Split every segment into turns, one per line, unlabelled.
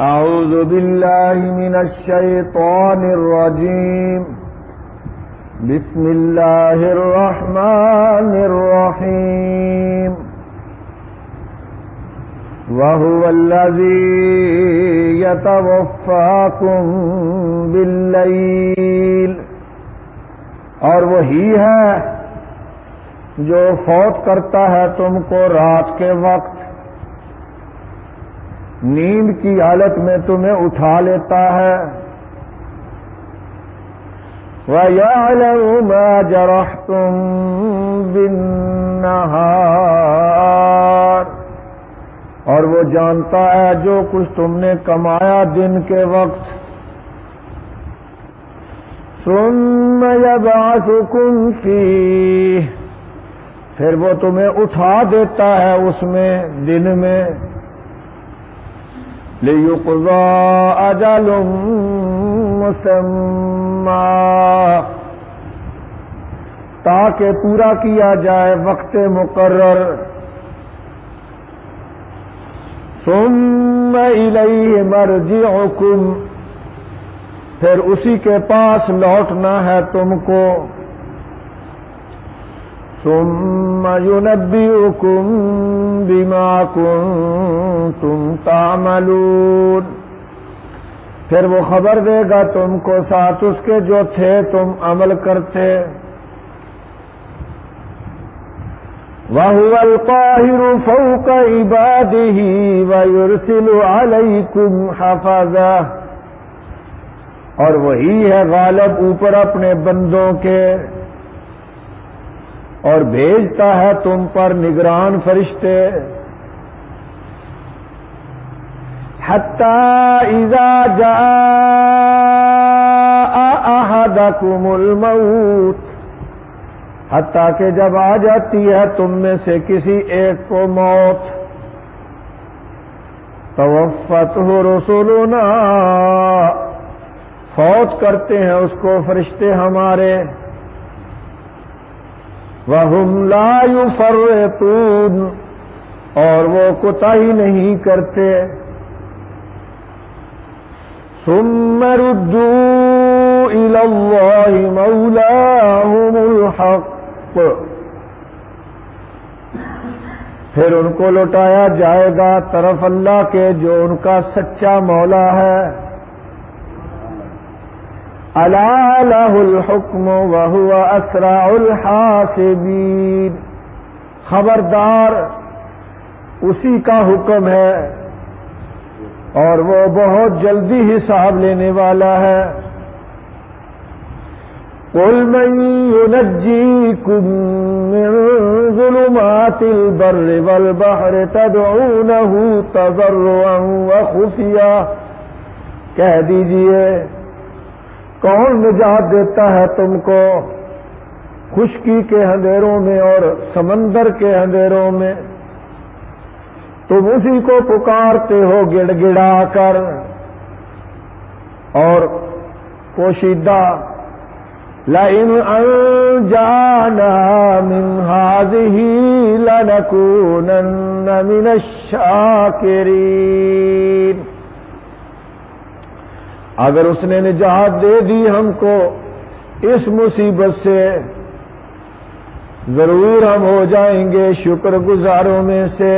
أعوذ بالله من الشيطان الرجيم. بسم الله الرحمن الرحيم. وهو الذي يتوفاكم بالليل، اور وہی ہے جو فوت کرتا ہے تم کو رات کے وقت، نیند کی حالت میں تمہیں اٹھا لیتا ہے. وَيَعْلَمُ مَا جَرَحْتُم بِالنَّهَارِ، اور وہ جانتا ہے جو کچھ تم نے کمایا دن کے وقت. ثُمَّ يَبْعَثُكُمْ فِيهِ، پھر وہ تمہیں اٹھا دیتا ہے اس میں، دن میں. لِيُقْضَى أَجَلٌ مُّسَمًّى، تاکہ پورا کیا جائے وقت مقرر. ثُمَّ إِلَيْهِ مَرْجِعُكُمْ، پھر اسی کے پاس لوٹنا ہے تم کو. ثُمَّ يُنَبِّئُكُم بِمَا كُنتُمْ تَعْمَلُونَ، پھر وہ خبر دے گا تم کو ساتھ اس کے جو تھے تم عمل کرتے. وَهُوَ الْقَاهِرُ فَوْقَ عِبَادِهِ وَيُرْسِلُ عَلَيْكُمْ حَفَظَةً، اور وہی ہے غالب اوپر اپنے بندوں کے، اور بھیجتا ہے تم پر نگران فرشتے. حَتَّى إِذَا جَاءَ أَحَدَكُمُ الْمَوْتُ، حتیٰ کہ جب آ جاتی ہے تم میں سے کسی ایک کو موت. تَوَفَّتْهُ رُسُلُنَا، فوت کرتے ہیں اس کو فرشتے ہمارے. وَهُمْ لَا يُفَرِّطُونَ، اور وہ کوتاہی نہیں کرتے. ثُمَّ رُدُّوا إِلَى اللَّهِ مَوْلَاهُمُ الْحَقِّ، پھر ان کو لوٹایا جائے گا طرف اللہ کے جو ان کا سچا مولا ہے. أَلَا لَهُ الْحُكْمُ وَهُوَ أَسْرَعُ الْحَاسِبِينَ، خبردار اسی کا حکم ہے اور وہ بہت جلدی حساب لینے والا ہے. قُلْ مَن يُنَجِّيكُم مِّن ظُلُمَاتِ الْبَرِّ وَالْبَحْرِ تَدْعُونَهُ تَضَرُّعًا وَخُفْيًا، کہہ دیجئے کون نجات دیتا ہے تم کو خشکی کے اندھیروں میں اور سمندر کے اندھیروں میں؟ تم اسی کو پکارتے ہو گڑ گڑا کر اور پوشیدہ. لَئِنْ أَنْجَانَا مِنْ هَٰذِهِ لَنَكُونَنَّ مِنَ الشَّاكِرِينَ، اگر اس نے نجات دے دی ہم کو اس مصیبت سے ضرور ہم ہو جائیں گے شکر گزاروں میں سے.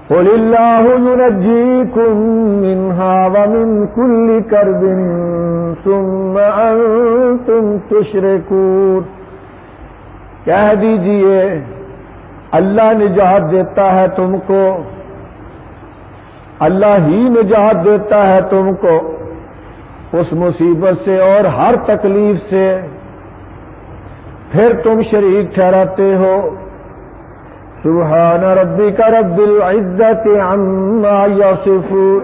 قُلِ اللَّهُ يُنَجِّيكُم مِّنْهَا وَمِن كُلِّ كَرْبٍ ثُمَّ أَنتُمْ تُشْرِكُونَ، کہہ دیجئے اللہ نجات دیتا ہے تم کو، اللہ ہی نجات دیتا ہے تم کو اس مصیبت سے اور ہر تکلیف سے، پھر تم شریک ٹھہراتے ہو. سبحان ربک رب العزت عما یصفون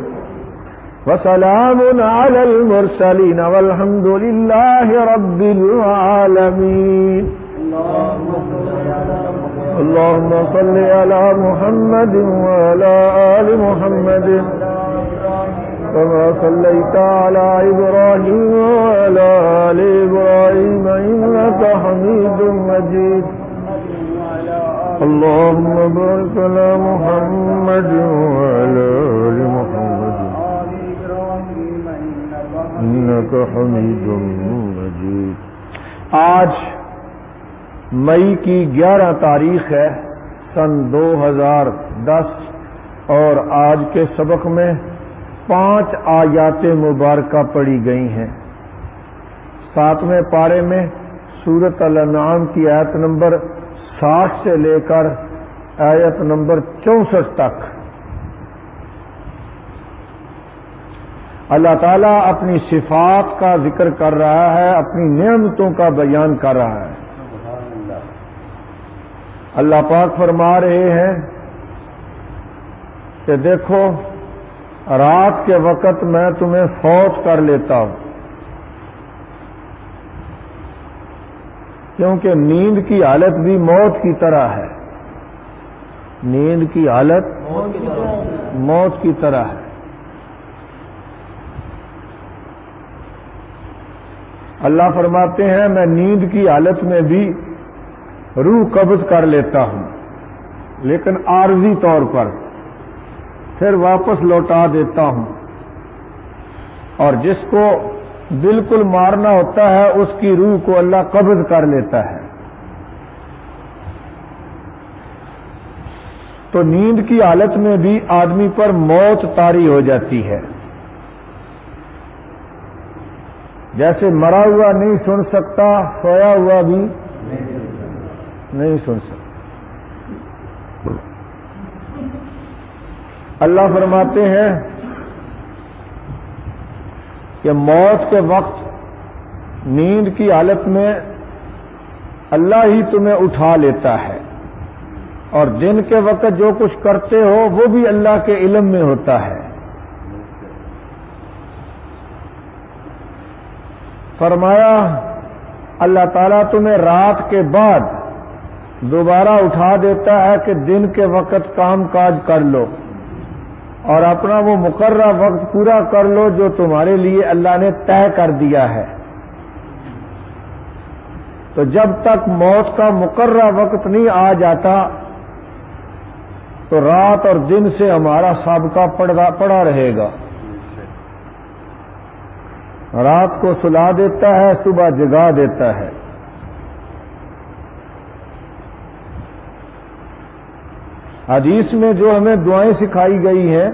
وسلام علی المرسلین والحمد للہ رب العالمین. اللهم صل على محمد وعلى آل محمد كما صليت على إبراهيم وعلى آل إبراهيم إنك حميد مجيد. اللهم بارك على محمد وعلى آل محمد إنك حميد مجيد۔ آج مئی کی 11 تاریخ ہے سن 2010 اور آج کے سبق میں 5 آیات مبارکہ پڑھی گئی ہیں۔ 7ویں پارے میں سورۃ الانعام کی آیت نمبر 60 سے لے کر آیت نمبر 64 تک اللہ تعالیٰ اپنی صفات کا ذکر کر رہا ہے، اپنی نعمتوں کا بیان کر رہا ہے۔ اللہ پاک فرما رہے ہیں کہ دیکھو رات کے وقت میں تمہیں فوت کر لیتا ہوں، کیونکہ نیند کی حالت بھی موت کی طرح ہے، نیند کی حالت موت کی طرح ہے۔ اللہ فرماتے ہیں میں نیند کی حالت میں بھی روح قبض کر لیتا ہوں، لیکن عارضی طور پر، پھر واپس لوٹا دیتا ہوں، اور جس کو بالکل مارنا ہوتا ہے اس کی روح کو اللہ قبض کر لیتا ہے۔ تو نیند کی حالت میں بھی آدمی پر موت طاری ہو جاتی ہے۔ جیسے مرا ہوا نہیں سن سکتا، سویا ہوا بھی نہیں سن سکتا۔ اللہ فرماتے ہیں کہ موت کے وقت نیند کی حالت میں اللہ ہی تمہیں اٹھا لیتا ہے، اور دن کے وقت جو کچھ کرتے ہو وہ بھی اللہ کے علم میں ہوتا ہے۔ فرمایا اللہ تعالیٰ تمہیں رات کے بعد دوبارہ اٹھا دیتا ہے کہ دن کے وقت کام کاج کر لو اور اپنا وہ مقررہ وقت پورا کر لو جو تمہارے لیے اللہ نے طے کر دیا ہے۔ تو جب تک موت کا مقررہ وقت نہیں آ جاتا تو رات اور دن سے ہمارا سابقہ پڑا رہے گا۔ رات کو سلا دیتا ہے، صبح جگا دیتا ہے۔ حدیث میں جو ہمیں دعائیں سکھائی گئی ہیں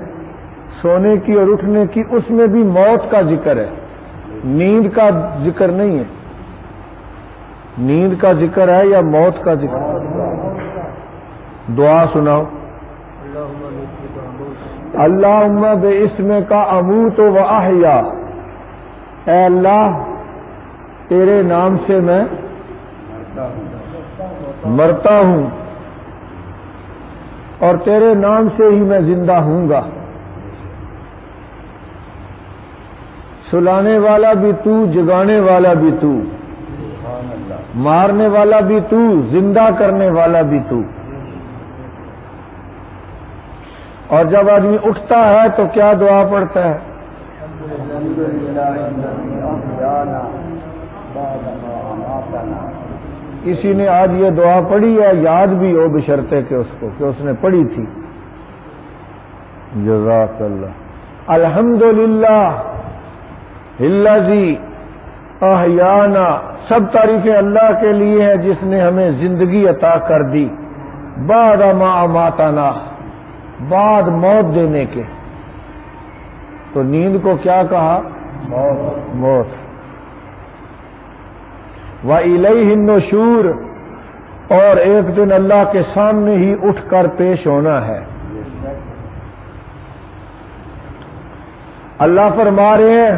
سونے کی اور اٹھنے کی، اس میں بھی موت کا ذکر ہے، نیند کا ذکر نہیں ہے۔ نیند کا ذکر ہے یا موت کا ذکر ہے؟ دعا سناؤ۔ اللہم باسمک اموت و احیا، اے اللہ تیرے نام سے میں مرتا ہوں اور تیرے نام سے ہی میں زندہ ہوں گا۔ سلانے والا بھی تو، جگانے والا بھی تو، مارنے والا بھی تو، زندہ کرنے والا بھی تو۔ اور جب آدمی اٹھتا ہے تو کیا دعا پڑھتا ہے؟ کسی نے آج یہ دعا پڑھی ہے، یاد بھی ہو بشرطے کہ اس کو کہ اس نے پڑھی تھی۔ جزاک اللہ۔ الحمدللہ الذی احیانا، سب تعریفیں اللہ کے لیے ہیں جس نے ہمیں زندگی عطا کر دی، بعد ما اماتنا، بعد موت دینے کے۔ تو نیند کو کیا کہا؟ موت۔ وَإِلَيْهِ النُّشُورُ، اور ایک دن اللہ کے سامنے ہی اٹھ کر پیش ہونا ہے۔ اللہ فرما رہے ہیں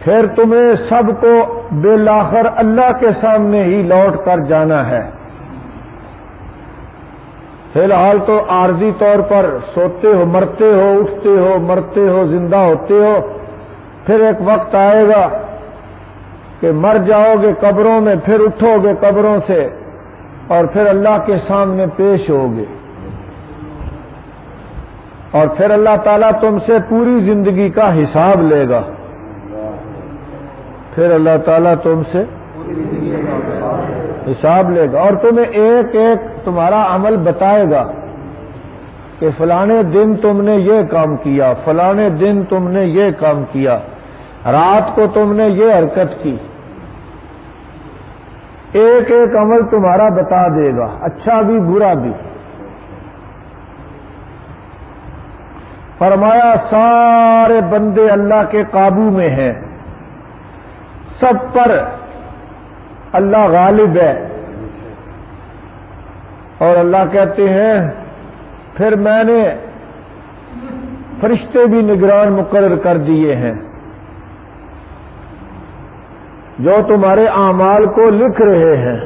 پھر تمہیں سب کو بالآخر اللہ کے سامنے ہی لوٹ کر جانا ہے۔ فی الحال تو عارضی طور پر سوتے ہو، مرتے ہو، اٹھتے ہو، مرتے ہو، زندہ ہوتے ہو، پھر ایک وقت آئے گا کہ مر جاؤ گے قبروں میں، پھر اٹھو گے قبروں سے اور پھر اللہ کے سامنے پیش ہوگے، اور پھر اللہ تعالیٰ تم سے پوری زندگی کا حساب لے گا۔ پھر اللہ تعالیٰ تم سے حساب لے گا اور تمہیں ایک ایک تمہارا عمل بتائے گا کہ فلانے دن تم نے یہ کام کیا، فلانے دن تم نے یہ کام کیا، رات کو تم نے یہ حرکت کی، ایک ایک عمل تمہارا بتا دے گا، اچھا بھی برا بھی۔ فرمایا سارے بندے اللہ کے قابو میں ہیں، سب پر اللہ غالب ہے، اور اللہ کہتے ہیں پھر میں نے فرشتے بھی نگران مقرر کر دیے ہیں جو تمہارے اعمال کو لکھ رہے ہیں،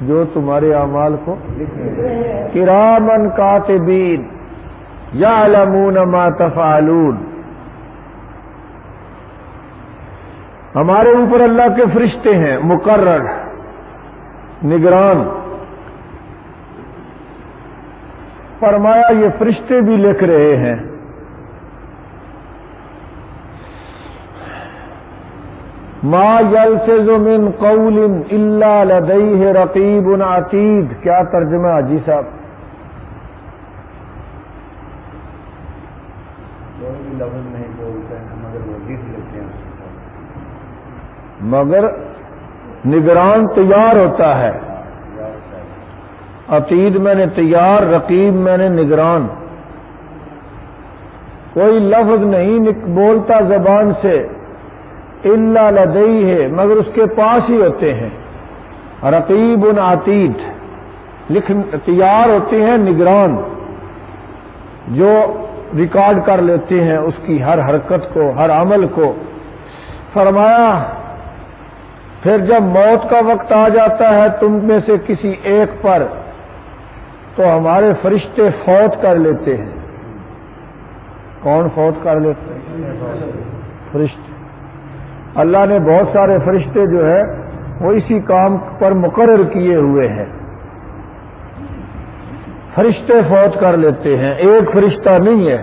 جو تمہارے اعمال کو لکھ رہے ہیں، کرامن کاتبین یعلمون ما تفعلون۔ ہمارے اوپر اللہ کے فرشتے ہیں مقرر، نگران۔ فرمایا یہ فرشتے بھی لکھ رہے ہیں۔ ما یلفظ من قول الا لدیہ رقیب عتید۔ کیا ترجمہ حاجی صاحب؟ کوئی لفظ نہیں بولتے ہیں مگر وہ لکھ لیتے ہیں، مگر نگران تیار ہوتا ہے۔ عتید میں نے تیار، رقیب میں نے نگران۔ کوئی لفظ نہیں بولتا زبان سے، الا لدیہ، مگر اس کے پاس ہی ہوتے ہیں۔ رقیب عتید، تیار ہوتے ہیں نگران، جو ریکارڈ کر لیتے ہیں اس کی ہر حرکت کو، ہر عمل کو۔ فرمایا پھر جب موت کا وقت آ جاتا ہے تم میں سے کسی ایک پر، تو ہمارے فرشتے فوت کر لیتے ہیں۔ کون فوت کر لیتے ہیں؟ فرشتے۔ اللہ نے بہت سارے فرشتے جو ہے وہ اسی کام پر مقرر کیے ہوئے ہیں۔ فرشتے فوت کر لیتے ہیں، ایک فرشتہ نہیں ہے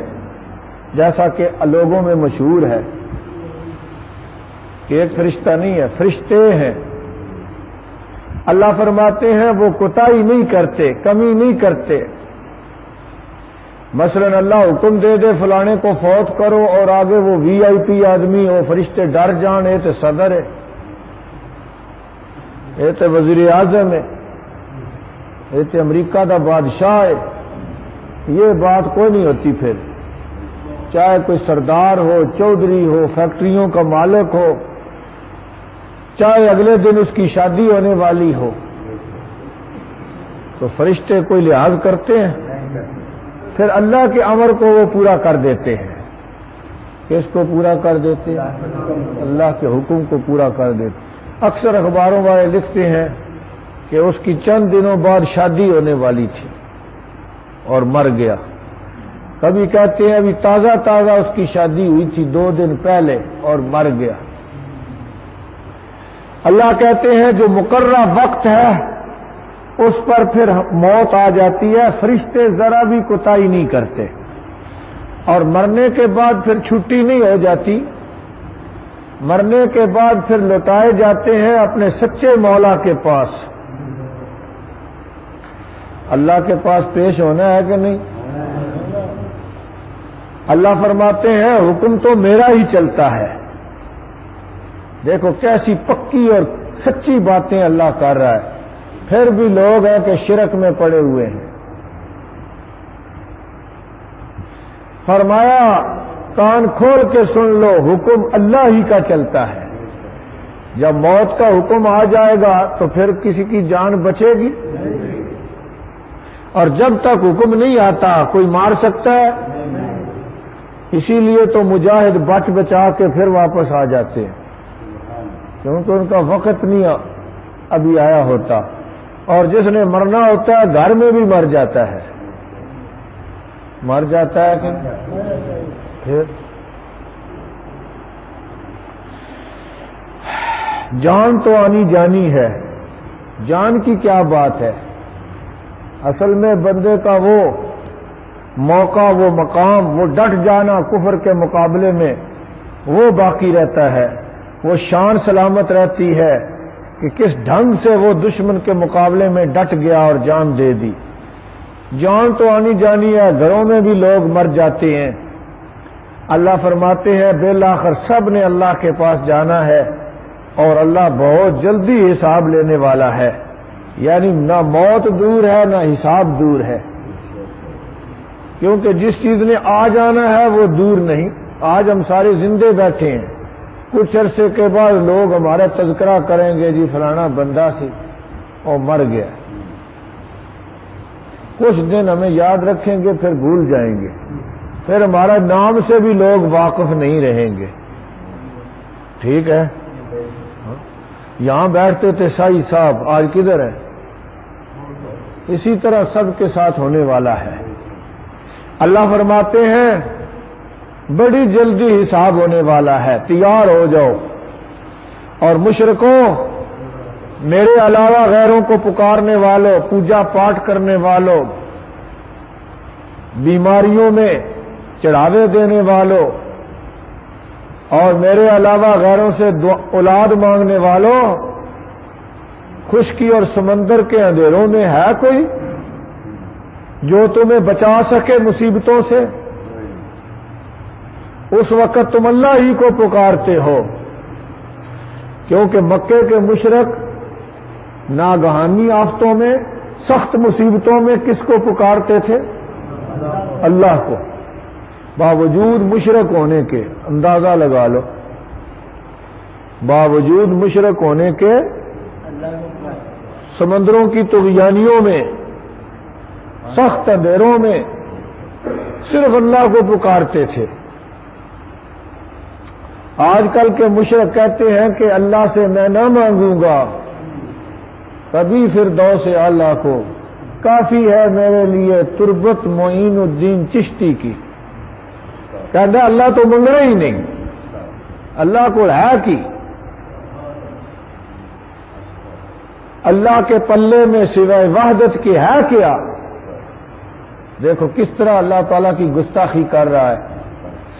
جیسا کہ لوگوں میں مشہور ہے کہ ایک فرشتہ نہیں ہے، فرشتے ہیں۔ اللہ فرماتے ہیں وہ کوتاہی نہیں کرتے، کمی نہیں کرتے۔ مثلا اللہ حکم دے دے فلانے کو فوت کرو اور آگے وہ وی آئی پی آدمی ہو، فرشتے ڈر جان، یہ تو صدر ہے، یہ تو وزیر اعظم ہے، یہ تو امریکہ دا بادشاہ ہے، یہ بات کوئی نہیں ہوتی۔ پھر چاہے کوئی سردار ہو، چودھری ہو، فیکٹریوں کا مالک ہو، چاہے اگلے دن اس کی شادی ہونے والی ہو، تو فرشتے کوئی لحاظ کرتے ہیں؟ پھر اللہ کے امر کو وہ پورا کر دیتے ہیں۔ کس کو پورا کر دیتے ہیں؟ اللہ کے حکم کو پورا کر دیتے۔ اکثر اخباروں والے لکھتے ہیں کہ اس کی چند دنوں بعد شادی ہونے والی تھی اور مر گیا۔ کبھی کہتے ہیں ابھی تازہ تازہ اس کی شادی ہوئی تھی 2 دن پہلے اور مر گیا۔ اللہ کہتے ہیں جو مقررہ وقت ہے اس پر پھر موت آ جاتی ہے، فرشتے ذرا بھی کوتاہی نہیں کرتے، اور مرنے کے بعد پھر چھٹی نہیں ہو جاتی، مرنے کے بعد پھر لوٹائے جاتے ہیں اپنے سچے مولا کے پاس۔ اللہ کے پاس پیش ہونا ہے کہ نہیں؟ اللہ فرماتے ہیں حکم تو میرا ہی چلتا ہے۔ دیکھو کیسی پکی اور سچی باتیں اللہ کر رہا ہے، پھر بھی لوگ ہیں کہ شرک میں پڑے ہوئے ہیں۔ فرمایا کان کھول کے سن لو، حکم اللہ ہی کا چلتا ہے۔ جب موت کا حکم آ جائے گا تو پھر کسی کی جان بچے گی؟ اور جب تک حکم نہیں آتا کوئی مار سکتا ہے؟ اسی لیے تو مجاہد بچ بچا کے پھر واپس آ جاتے ہیں، کیونکہ ان کا وقت نہیں ابھی آیا ہوتا، اور جس نے مرنا ہوتا ہے گھر میں بھی مر جاتا ہے، مر جاتا ہے کہ پھر جان تو آنی جانی ہے۔ جان کی کیا بات ہے؟ اصل میں بندے کا وہ موقع، وہ مقام، وہ ڈٹ جانا کفر کے مقابلے میں، وہ باقی رہتا ہے، وہ شان سلامت رہتی ہے کہ کس ڈھنگ سے وہ دشمن کے مقابلے میں ڈٹ گیا اور جان دے دی۔ جان تو آنی جانی ہے، گھروں میں بھی لوگ مر جاتے ہیں۔ اللہ فرماتے ہیں بالآخر سب نے اللہ کے پاس جانا ہے، اور اللہ بہت جلدی حساب لینے والا ہے، یعنی نہ موت دور ہے نہ حساب دور ہے، کیونکہ جس چیز نے آ جانا ہے وہ دور نہیں۔ آج ہم سارے زندے بیٹھے ہیں، کچھ عرصے کے بعد لوگ ہمارا تذکرہ کریں گے، جی فلانا بندہ سی اور مر گیا، کچھ دن ہمیں یاد رکھیں گے پھر بھول جائیں گے، پھر ہمارا نام سے بھی لوگ واقف نہیں رہیں گے، ٹھیک ہے؟ یہاں بیٹھتے تھے سائی صاحب، آج کدھر ہے؟ اسی طرح سب کے ساتھ ہونے والا ہے۔ اللہ فرماتے ہیں بڑی جلدی حساب ہونے والا ہے، تیار ہو جاؤ۔ اور مشرکوں، میرے علاوہ غیروں کو پکارنے والوں، پوجا پاٹ کرنے والوں، بیماریوں میں چڑھاوے دینے والوں، اور میرے علاوہ غیروں سے اولاد مانگنے والوں، خشکی اور سمندر کے اندھیروں میں ہے کوئی جو تمہیں بچا سکے مصیبتوں سے؟ اس وقت تم اللہ ہی کو پکارتے ہو، کیونکہ مکے کے مشرک ناگہانی آفتوں میں، سخت مصیبتوں میں کس کو پکارتے تھے؟ اللہ کو۔ باوجود مشرک ہونے کے، اندازہ لگا لو، باوجود مشرک ہونے کے سمندروں کی طغیانیوں میں، سخت اندھیروں میں صرف اللہ کو پکارتے تھے۔ آج کل کے مشرک کہتے ہیں کہ اللہ سے میں نہ مانگوں گا، کبھی فردوس اعلیٰ کو کافی ہے میرے لیے تربت معین الدین چشتی کی۔ کہتا اللہ تو منگنا ہی نہیں، اللہ کو ہے کی، اللہ کے پلے میں سوائے وحدت کی ہے کیا؟ دیکھو کس طرح اللہ تعالیٰ کی گستاخی کر رہا ہے،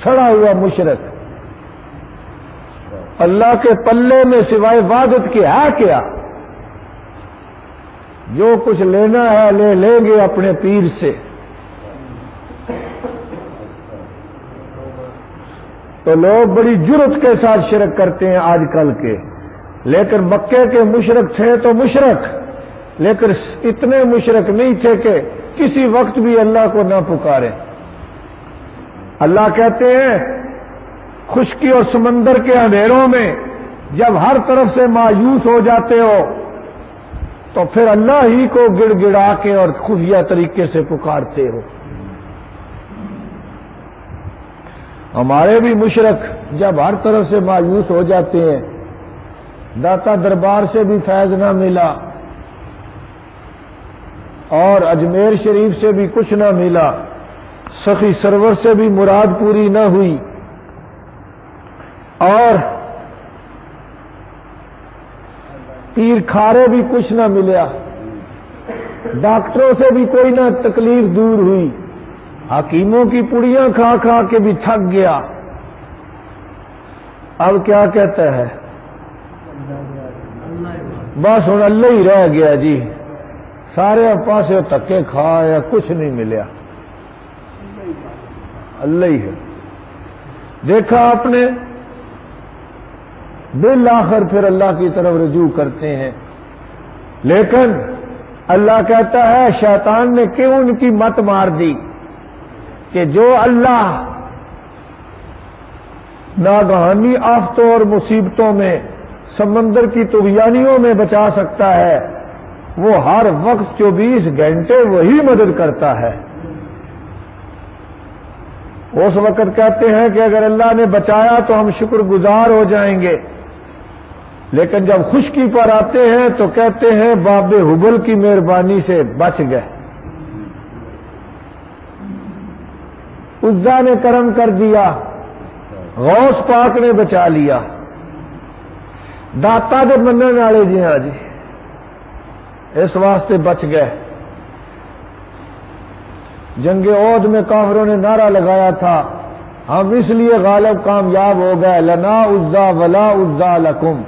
سڑا ہوا مشرک، اللہ کے پلے میں سوائے وحدت کی ہے کیا؟ جو کچھ لینا ہے لے لیں گے اپنے پیر سے۔ تو لوگ بڑی جرت کے ساتھ شرک کرتے ہیں آج کل کے، لیکن مکے کے مشرک تھے تو مشرک، لیکن اتنے مشرک نہیں تھے کہ کسی وقت بھی اللہ کو نہ پکارے۔ اللہ کہتے ہیں خشکی اور سمندر کے اندھیروں میں جب ہر طرف سے مایوس ہو جاتے ہو تو پھر اللہ ہی کو گڑ گڑا کے اور خفیہ طریقے سے پکارتے ہو۔ ہمارے بھی مشرک جب ہر طرف سے مایوس ہو جاتے ہیں، داتا دربار سے بھی فیض نہ ملا اور اجمیر شریف سے بھی کچھ نہ ملا، سخی سرور سے بھی مراد پوری نہ ہوئی، اور پیر کھارے بھی کچھ نہ ملیا، ڈاکٹروں سے بھی کوئی نہ تکلیف دور ہوئی، حکیموں کی پڑیاں کھا کھا کے بھی تھک گیا، اب کیا کہتا ہے؟ بس ہوں اللہ ہی رہ گیا جی، سارے پاسے تکے کھایا، کچھ نہیں ملیا، اللہ ہی ہے۔ دیکھا آپ نے، بالآخر پھر اللہ کی طرف رجوع کرتے ہیں، لیکن اللہ کہتا ہے شیطان نے کیوں ان کی مت مار دی کہ جو اللہ ناگہانی آفتوں اور مصیبتوں میں، سمندر کی طغیانیوں میں بچا سکتا ہے، وہ ہر وقت 24 گھنٹے وہی مدد کرتا ہے۔ اس وقت کہتے ہیں کہ اگر اللہ نے بچایا تو ہم شکر گزار ہو جائیں گے، لیکن جب خشکی پر آتے ہیں تو کہتے ہیں باب حبل کی مہربانی سے بچ گئے، عزا نے کرم کر دیا، غوث پاک نے بچا لیا، داتا دے مننے والے جی ہاں جی اس واسطے بچ گئے۔ جنگ عہد میں کافروں نے نعرہ لگایا تھا ہم اس لیے غالب کامیاب ہو گئے، لنا عزا ولا عزا لکم،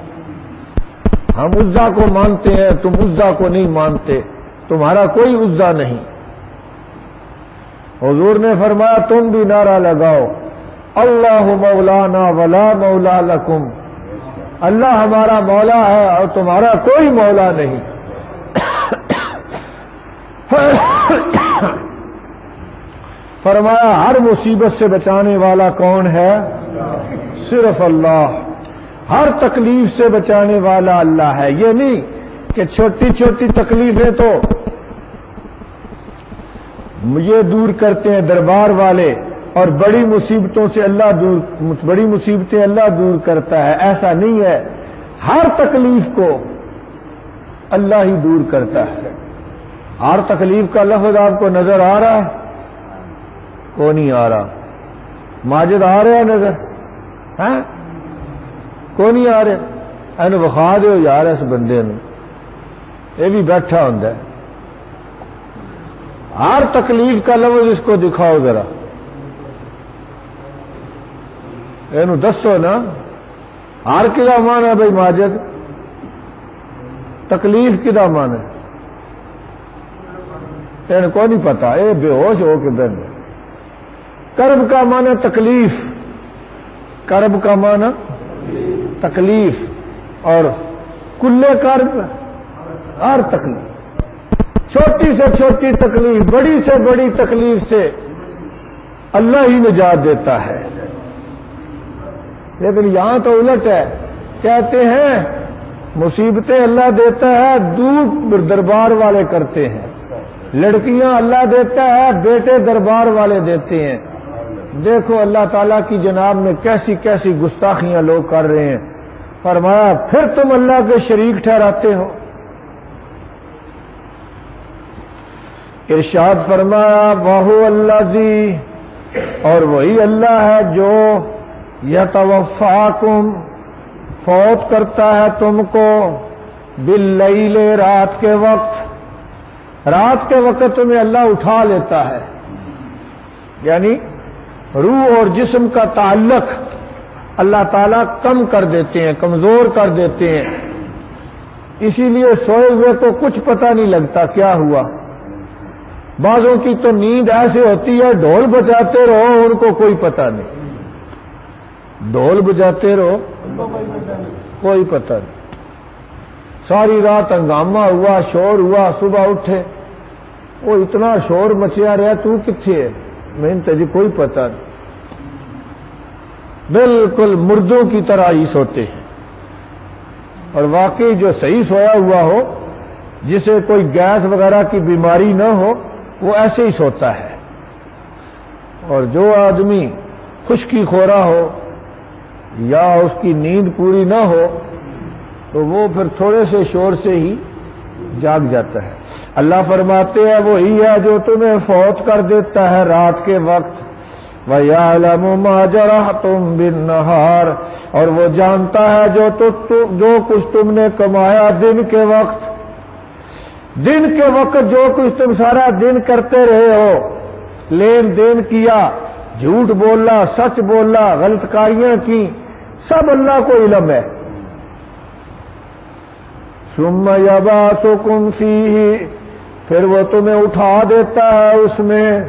ہم عزا کو مانتے ہیں تم عزا کو نہیں مانتے، تمہارا کوئی عزا نہیں۔ حضور نے فرمایا تم بھی نعرہ لگاؤ اللہ مولانا ولا مولا لکم، اللہ ہمارا مولا ہے اور تمہارا کوئی مولا نہیں۔ فرمایا ہر مصیبت سے بچانے والا کون ہے؟ صرف اللہ۔ ہر تکلیف سے بچانے والا اللہ ہے۔ یہ نہیں کہ چھوٹی چھوٹی تکلیفیں تو یہ دور کرتے ہیں دربار والے، اور بڑی مصیبتوں سے بڑی مصیبتیں اللہ دور کرتا ہے، ایسا نہیں ہے۔ ہر تکلیف کو اللہ ہی دور کرتا ہے۔ ہر تکلیف کا لفظ آپ کو نظر آ رہا ہے؟ کو نہیں آ رہا؟ ماجد آ رہا ہے نظر؟ ہیں؟ کو نہیں آ رہے؟ اینو بخا دو یار اس بندے نے، یہ بھی بیٹھا ہوں۔ ہر تکلیف کا لفظ اس کو دکھاؤ ذرا، اینو دسو نا۔ ہر کدا مان ہے بھائی ماجد؟ تکلیف کدا مان ہے؟ ان کو نہیں پتا، یہ بے ہوش ہو کے دن۔ کرب کا معنی تکلیف، کرب کا معنی تکلیف، اور کلے کرب ہر تکلیف، چھوٹی سے چھوٹی تکلیف، بڑی سے بڑی تکلیف سے اللہ ہی نجات دیتا ہے۔ لیکن یہاں تو الٹ ہے، کہتے ہیں مصیبتیں اللہ دیتا ہے، دور دربار والے کرتے ہیں۔ لڑکیاں اللہ دیتا ہے، بیٹے دربار والے دیتے ہیں۔ دیکھو اللہ تعالیٰ کی جناب میں کیسی کیسی گستاخیاں لوگ کر رہے ہیں۔ فرمایا پھر تم اللہ کے شریک ٹھہراتے ہو۔ ارشاد فرمایا وَهُوَ الَّذِي، اور وہی اللہ ہے جو یتوفاکم، فوت کرتا ہے تم کو، باللیل، رات کے وقت۔ رات کے وقت تمہیں اللہ اٹھا لیتا ہے، یعنی روح اور جسم کا تعلق اللہ تعالیٰ کم کر دیتے ہیں، کمزور کر دیتے ہیں۔ اسی لیے سوئے ہوئے کو کچھ پتہ نہیں لگتا کیا ہوا۔ بعضوں کی تو نیند ایسے ہوتی ہے ڈھول بجاتے رہو ان کو کوئی پتہ نہیں، ڈھول بجاتے رہو کوئی پتہ نہیں۔ ساری رات ہنگامہ ہوا، شور ہوا، صبح اٹھے وہ اتنا شور مچیا رہا، تو کتنے ہے؟ میں تجھے کوئی پتہ نہیں۔ بالکل مردوں کی طرح ہی سوتے ہیں۔ اور واقعی جو صحیح سویا ہوا ہو، جسے کوئی گیس وغیرہ کی بیماری نہ ہو، وہ ایسے ہی سوتا ہے۔ اور جو آدمی خشکی خورا ہو یا اس کی نیند پوری نہ ہو تو وہ پھر تھوڑے سے شور سے ہی جاگ جاتا ہے۔ اللہ فرماتے ہیں وہی ہے جو تمہیں فوت کر دیتا ہے رات کے وقت، وَيَعْلَمُ مَا جَرَحْتُمْ بِالنَّهَارِ، اور وہ جانتا ہے جو کچھ تم نے کمایا دن کے وقت۔ دن کے وقت جو کچھ تم سارا دن کرتے رہے ہو، لین دین کیا، جھوٹ بولا، سچ بولا، غلط کاریاں کی، سب اللہ کو علم ہے۔ ثُمَّ يَبْعَثُكُمْ فِيهِ، پھر وہ تمہیں اٹھا دیتا ہے اس میں،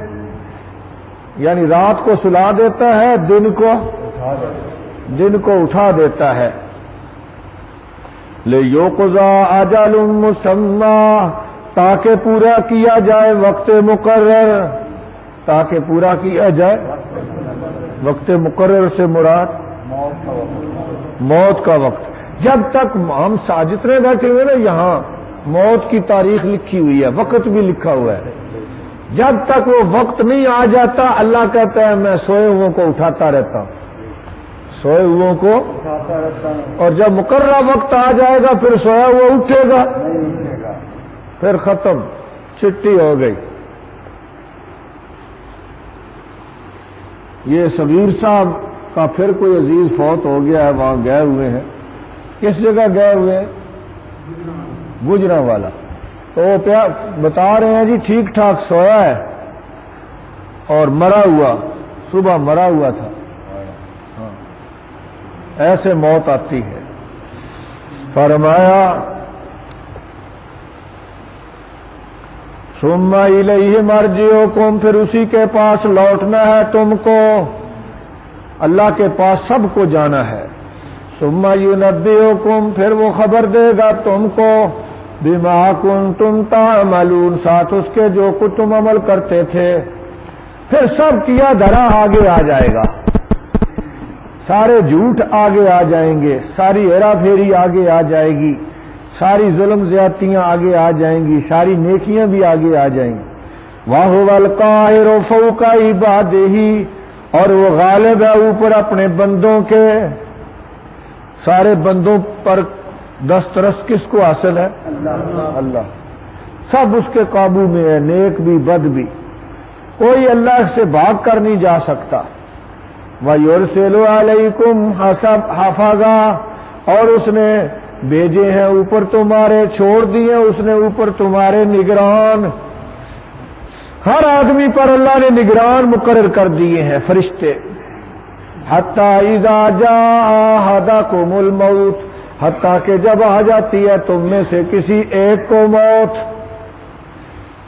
یعنی رات کو سلا دیتا ہے، دن کو اٹھا دیتا ہے۔ لِيُقْضَىٰ أَجَلٌ مُّسَمًّى، تاکہ پورا کیا جائے وقت مقرر، تاکہ پورا کیا جائے وقت مقرر سے مراد موت کا وقت۔ جب تک ہم جتنے بیٹھے ہوئے نا یہاں، موت کی تاریخ لکھی ہوئی ہے، وقت بھی لکھا ہوا ہے۔ جب تک وہ وقت نہیں آ جاتا اللہ کہتا ہے میں سوئے ہوئوں کو اٹھاتا رہتا ہوں، سوئے ہوئوں کو، اور جب مقررہ وقت آ جائے گا پھر سویا ہوا اٹھے گا، پھر ختم، چھٹی ہو گئی۔ یہ صغیر صاحب کا پھر کوئی عزیز فوت ہو گیا ہے، وہاں گئے ہوئے ہیں۔ کس جگہ گئے ہوئے ہیں؟ گجرا والا۔ تو وہ بتا رہے ہیں جی ٹھیک ٹھاک سویا ہے اور مرا ہوا، صبح مرا ہوا تھا۔ ایسے موت آتی ہے۔ فرمایا ثم الیہ مرجعکم، پھر اسی کے پاس لوٹنا ہے تم کو، اللہ کے پاس سب کو جانا ہے۔ ثم ینبئکم، پھر وہ خبر دے گا تم کو، بما کنتم تعملون، ساتھ اس کے جو کچھ تم عمل کرتے تھے۔ پھر سب کیا دھرا آگے آ جائے گا، سارے جھوٹ آگے آ جائیں گے، ساری ہیرا پھیری آگے آ جائے گی، ساری ظلم زیادتیاں آگے آ جائیں گی، ساری نیکیاں بھی آگے آ جائیں گی۔ وَهُوَ الْقَاهِرُ فَوْقَ عِبَادِهِ، اور وہ غالب ہے اوپر اپنے بندوں کے۔ سارے بندوں پر دسترس کس کو حاصل ہے؟ اللہ۔ سب اس کے قابو میں ہے، نیک بھی بد بھی، کوئی اللہ سے بھاگ کر نہیں جا سکتا۔ وَيُرْسِلُ عَلَيْكُمْ حَفَظًا، اور اس نے بھیجے ہیں اوپر تمہارے، چھوڑ دیے اس نے اوپر تمہارے نگران۔ ہر آدمی پر اللہ نے نگران مقرر کر دیے ہیں فرشتے۔ حَتَّى إِذَا جَاءَ أَحَدَكُمُ الْمَوْتُ، حتیٰ کہ جب آ جاتی ہے تم میں سے کسی ایک کو موت۔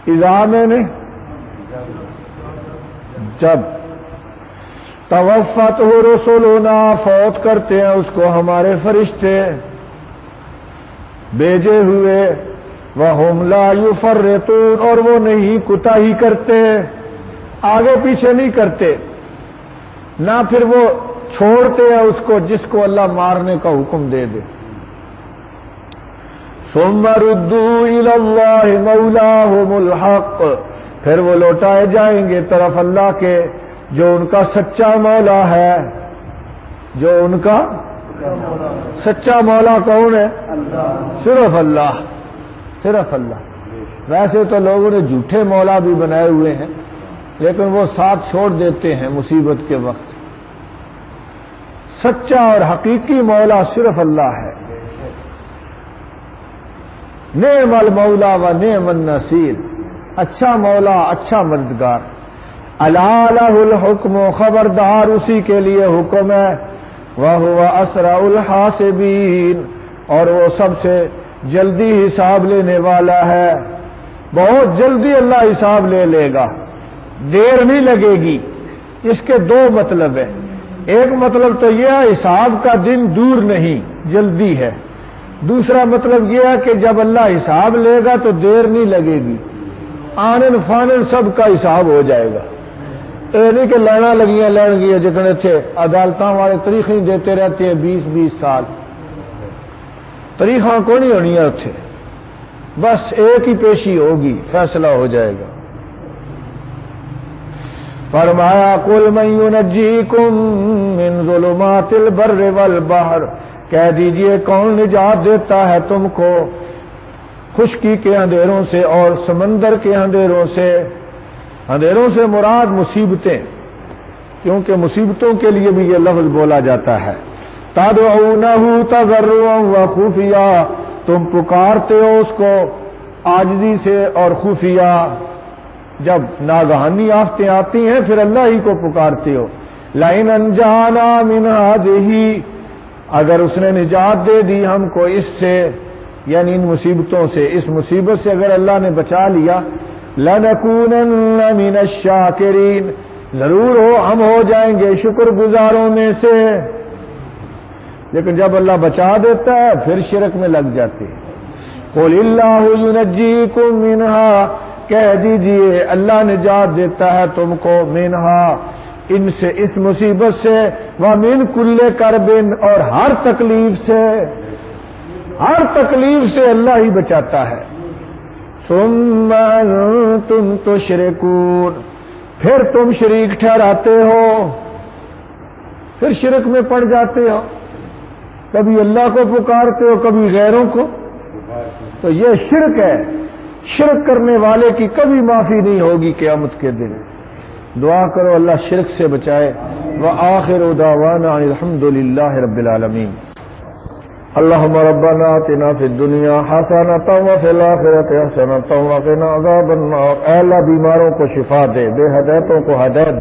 اذا میں نے جب، توفته رسلنا، فوت کرتے ہیں اس کو ہمارے فرشتے بھیجے ہوئے، وَهُمْ لَا يُفَرِّطُونَ، اور وہ نہیں کوتاہی کرتے، آگے پیچھے نہیں کرتے، نہ پھر وہ چھوڑتے ہیں اس کو جس کو اللہ مارنے کا حکم دے دے۔ ثُمَّ رُدُّوا إِلَى اللَّهِ مَوْلَاهُمُ الْحَقِّ، پھر وہ لوٹائے جائیں گے طرف اللہ کے جو ان کا سچا مولا ہے۔ جو ان کا سچا مولا کون ہے؟ صرف اللہ، صرف اللہ۔ ویسے تو لوگوں نے جھوٹے مولا بھی بنائے ہوئے ہیں، لیکن وہ ساتھ چھوڑ دیتے ہیں مصیبت کے وقت۔ سچا اور حقیقی مولا صرف اللہ ہے۔ نعم المولا و نعم النصیر، اچھا مولا اچھا مددگار۔ الا لہ الحکم، خبردار اسی کے لیے حکم ہے۔ وَهُوَ أَسْرَعُ الْحَاسِبِينَ، اور وہ سب سے جلدی حساب لینے والا ہے۔ بہت جلدی اللہ حساب لے لے گا، دیر نہیں لگے گی۔ اس کے دو مطلب ہیں، ایک مطلب تو یہ ہے حساب کا دن دور نہیں، جلدی ہے۔ دوسرا مطلب یہ ہے کہ جب اللہ حساب لے گا تو دیر نہیں لگے گی، آنن فانن سب کا حساب ہو جائے گا۔ اے نہیں کہ لینا لگیاں لین گیا جتنے تھے، عدالتاں والے تاریخیں دیتے رہتے ہیں 20-20 سال، تاریخاں کو نہیں ہونی ہے اتھے، بس ایک ہی پیشی ہوگی، فیصلہ ہو جائے گا۔ فرمایا قل من ینجیکم من ظلمات البر والبحر، کہہ دیجئے کون نجات دیتا ہے تم کو خشکی کے اندھیروں سے اور سمندر کے اندھیروں سے۔ اندھیروں سے مراد مصیبتیں، کیونکہ مصیبتوں کے لیے بھی یہ لفظ بولا جاتا ہے۔ تدعونہ تضرعا وخفیا، تم پکارتے ہو اس کو عاجزی سے اور خفیہ، جب ناگہانی آفتیں آتی ہیں پھر اللہ ہی کو پکارتے ہو۔ لئن انجانا من ہذہ، اگر اس نے نجات دے دی ہم کو اس سے، یعنی ان مصیبتوں سے، اس مصیبت سے اگر اللہ نے بچا لیا، لنکونن من الشاکرین، ضرور ہم ہو جائیں گے شکر گزاروں میں سے۔ لیکن جب اللہ بچا دیتا ہے پھر شرک میں لگ جاتے ہیں۔ قل اللہ ینجیکم منہا، کہہ دیجئے اللہ نجات دیتا ہے تم کو منہا، ان سے، اس مصیبت سے، ومن کل کرب، اور ہر تکلیف سے، ہر تکلیف سے اللہ ہی بچاتا ہے۔ ثم انتم تشرکون، پھر تم شریک ٹھہراتے ہو، پھر شرک میں پڑ جاتے ہو، کبھی اللہ کو پکارتے ہو کبھی غیروں کو، تو یہ شرک ہے۔ شرک کرنے والے کی کبھی معافی نہیں ہوگی قیامت کے دن۔ دعا کرو اللہ شرک سے بچائے۔ وآخر دعوانا الحمد للہ رب العالمین۔ اللہم ربنا آتنا فی الدنیا حسنۃ وفی الآخرۃ حسنۃ وقنا عذاب النار۔ اے اللہ بیماروں کو شفا دے، بے ہدایتوں کو ہدایت